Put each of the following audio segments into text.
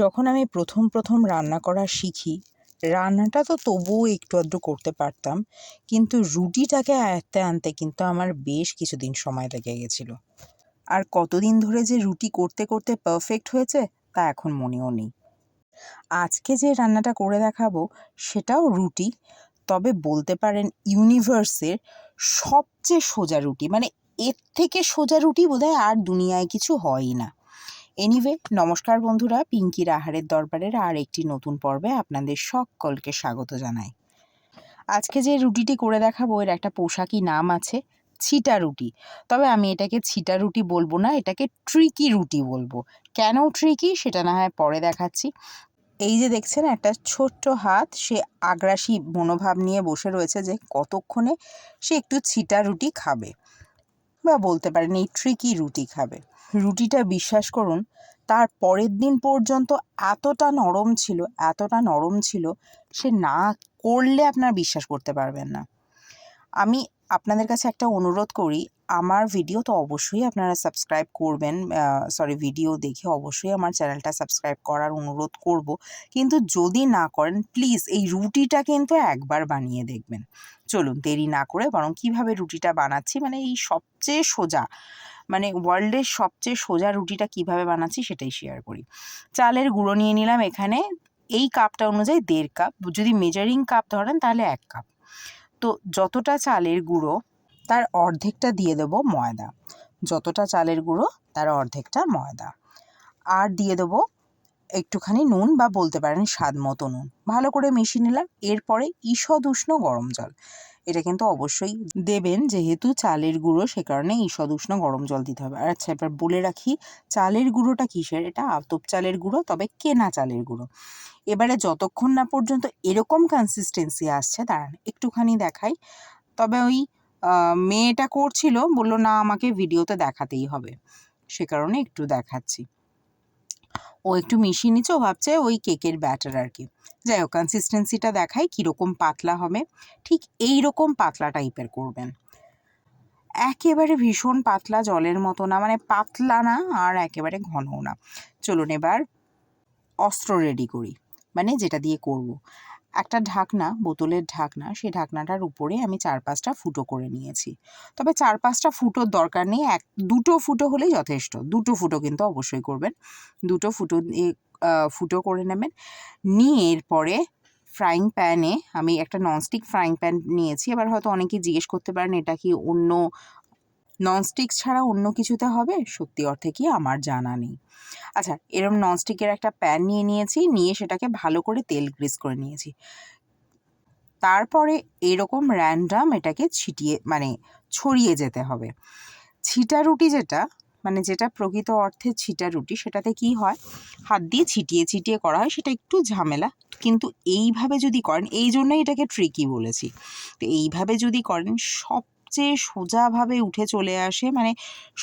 যখন আমি প্রথম রান্না করা শিখি, রান্নাটা তো তবুও একটু আধটু করতে পারতাম, কিন্তু রুটিটাকে আয়ত্তে আনতে কিন্তু আমার বেশ কিছুদিন সময় লেগে গেছিল। আর কতদিন ধরে যে রুটি করতে করতে পারফেক্ট হয়েছে তা এখন মনেও নেই। আজকে যে রান্নাটা করে দেখাবো সেটাও রুটি, তবে বলতে পারেন ইউনিভার্সের সবচেয়ে সোজা রুটি। মানে এর থেকে সোজা রুটি বোধহয় আর দুনিয়ায় কিছু হয়ই না। এনিওয়ে, নমস্কার বন্ধুরা, পিঙ্কির আহারের দরবারের আর একটি নতুন পর্বে আপনাদের সকলকে স্বাগত জানাই। আজকে যে রুটিটি করে দেখাবো এর একটা পোশাকি নাম আছে, ছিটা রুটি। তবে আমি এটাকে ছিটা রুটি বলবো না, এটাকে ট্রিকি রুটি বলবো। কেন ট্রিকি সেটা না হয় পরে দেখাচ্ছি। এই যে দেখছেন একটা ছোট্ট হাত, সে আগ্রাসী মনোভাব নিয়ে বসে রয়েছে যে কতক্ষণে সে একটু ছিটা রুটি খাবে, বা বলতে পারেন এই ট্রিকি রুটি খাবে। রুটিটা বিশ্বাস করুন তার পরের দিন পর্যন্ত এতটা নরম ছিল, সে না করলে আপনারা বিশ্বাস করতে পারবেন না। আমি আপনাদের কাছে একটা অনুরোধ করি, আমার ভিডিও তো অবশ্যই আপনারা সাবস্ক্রাইব করবেন, ভিডিও দেখে অবশ্যই আমার চ্যানেলটা সাবস্ক্রাইব করার অনুরোধ করব। কিন্তু যদি না করেন প্লিজ এই রুটিটা কিন্তু একবার বানিয়ে দেখবেন। চলুন দেরি না করে বরং কিভাবে রুটিটা বানাচ্ছি, মানে এই সবচেয়ে সোজা, মানে ওয়ার্ল্ডের সবচেয়ে সোজা রুটিটা কিভাবে বানাচ্ছি সেটাই শেয়ার করি। চালের গুঁড়ো নিয়ে নিলাম এখানে, এই কাপটা অনুযায়ী 1.5 কাপ, যদি মেজারিং কাপ ধরেন তাহলে 1 কাপ। তো যতটা চালের গুঁড়ো তার অর্ধেকটা দিয়ে দেবো ময়দা, যতটা চালের গুঁড়ো তার অর্ধেকটা ময়দা। আর দিয়ে দেবো একটুখানি নুন, বা বলতে পারেন স্বাদ মতো নুন। ভালো করে মিশিয়ে নিলাম। এরপরে ঈষৎ উষ্ণ গরম জল, এটা কিন্তু অবশ্যই দেবেন, যেহেতু চালের গুঁড়ো সে কারণে ঈষৎ উষ্ণ গরম জল দিতে হবে। আর আচ্ছা, এবার বলে রাখি চালের গুঁড়োটা কিসের, এটা আতপ চালের গুঁড়ো, তবে কেনা চালের গুঁড়ো। এবারে যতক্ষণ না পর্যন্ত এরকম কনসিস্টেন্সি আসছে, দাঁড়ান একটুখানি দেখাই। তবে ওই মেয়েটা করছিল, বললো না আমাকে ভিডিওতে দেখাতেই হবে, সে কারণে একটু দেখাচ্ছি। ও একটু মিশিয়ে নিচ্ছে, ও ভাবছে ওই কেকের ব্যাটার আর কি। যাই হোক, কনসিস্টেন্সিটা দেখাই কীরকম পাতলা হবে। ঠিক এই রকম পাতলা টাইপের করবেন, একেবারে ভীষণ পাতলা জলের মতো না, মানে পাতলা না আর একেবারে ঘনও না। চলুন এবার অস্ত্র রেডি করি, মানে যেটা দিয়ে করব। একটা ঢাকনা, বোতলের ঢাকনা, সেই ঢাকনাটার উপরে আমি 4-5টা ফুটো করে নিয়েছি। তবে 4-5টা ফুটোর দরকার নেই, 1-2 ফুটো হলেই যথেষ্ট। 2 ফুটো কিন্তু অবশ্যই করবেন। 2 ফুটো ফুটো করে নেবেন। নিয়ে এরপরে ফ্রাইং প্যানে, আমি একটা ননস্টিক ফ্রাইং প্যান নিয়েছি। এবার হয়তো অনেকেই জিজ্ঞেস করতে পারেন এটা কি অন্য ননস্টিক ছাড়া অন্য কিছুতে হবে? সত্যি অর্থে কি আমার জানা নেই। আচ্ছা, এরকম ননস্টিকের একটা প্যান নিয়েছি, নিয়ে সেটাকে ভালো করে তেল গ্রিস করে নিয়েছি। তারপরে এরকম র্যান্ডাম এটাকে ছড়িয়ে যেতে হবে। ছিটা রুটি যেটা, মানে যেটা প্রকৃত অর্থে ছিটা রুটি, সেটাতে কি হয়, হাত দিয়ে ছিটিয়ে করা হয়, সেটা একটু ঝামেলা। কিন্তু এইভাবে যদি করেন, এই জন্যই এটাকে ট্রিকি বলেছি, তো এইভাবে যদি করেন সবচেয়ে সোজাভাবে উঠে চলে আসে, মানে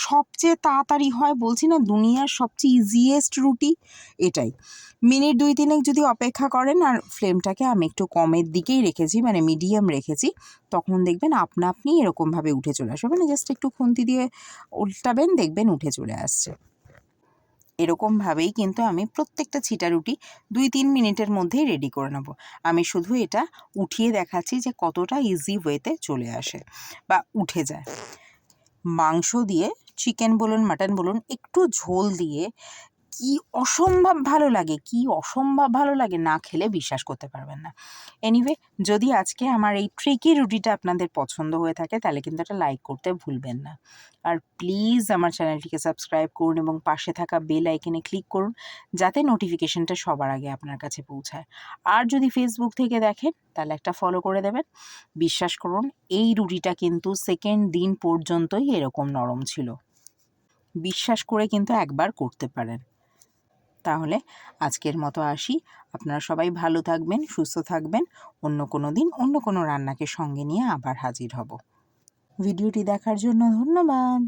সবচেয়ে তাড়াতাড়ি হয়। বলছি না, দুনিয়ার সবচেয়ে ইজিয়েস্ট রুটি এটাই। মিনিট 2-3 যদি অপেক্ষা করেন, আর ফ্লেমটাকে আমি একটু কমের দিকেই রেখেছি, মানে মিডিয়াম রেখেছি, তখন দেখবেন আপনা আপনি এরকমভাবে উঠে চলে আসবে। মানে জাস্ট একটু খুন্তি দিয়ে উল্টাবেন, দেখবেন উঠে চলে আসছে। এরকমভাবেই কিন্তু আমি প্রত্যেকটা ছিটা রুটি 2-3 মিনিটের মধ্যেই রেডি করে নেব। আমি শুধু এটা উঠিয়ে দেখাচ্ছি যে কতটা ইজি ওয়েতে চলে আসে বা উঠে যায়। মাংস দিয়ে, চিকেন বলুন মাটন বলুন, একটু ঝোল দিয়ে কি অসম্ভব ভালো লাগে, না খেলে বিশ্বাস করতে পারবেন না। এনিওয়ে, যদি আজকে আমার এই ট্রিকি রুটিটা আপনাদের পছন্দ হয়ে থাকে তাহলে কিন্তু এটা লাইক করতে ভুলবেন না। আর প্লিজ আমার চ্যানেলটিকে সাবস্ক্রাইব করুন এবং পাশে থাকা বেল আইকনে ক্লিক করুন, যাতে নোটিফিকেশনটা সবার আগে আপনার কাছে পৌঁছায়। আর যদি ফেসবুক থেকে দেখেন তাহলে একটা ফলো করে দেবেন। বিশ্বাস করুন এই রুটিটা কিন্তু সেকেন্ড দিন পর্যন্তই এরকম নরম ছিল। বিশ্বাস করে কিন্তু একবার করতে পারেন। তাহলে আজকের মতো আসি। আপনারা সবাই ভালো থাকবেন, সুস্থ থাকবেন। অন্য কোনো দিন অন্য কোনো রান্নাকে সঙ্গে নিয়ে আবার হাজির হব। ভিডিওটি দেখার জন্য ধন্যবাদ।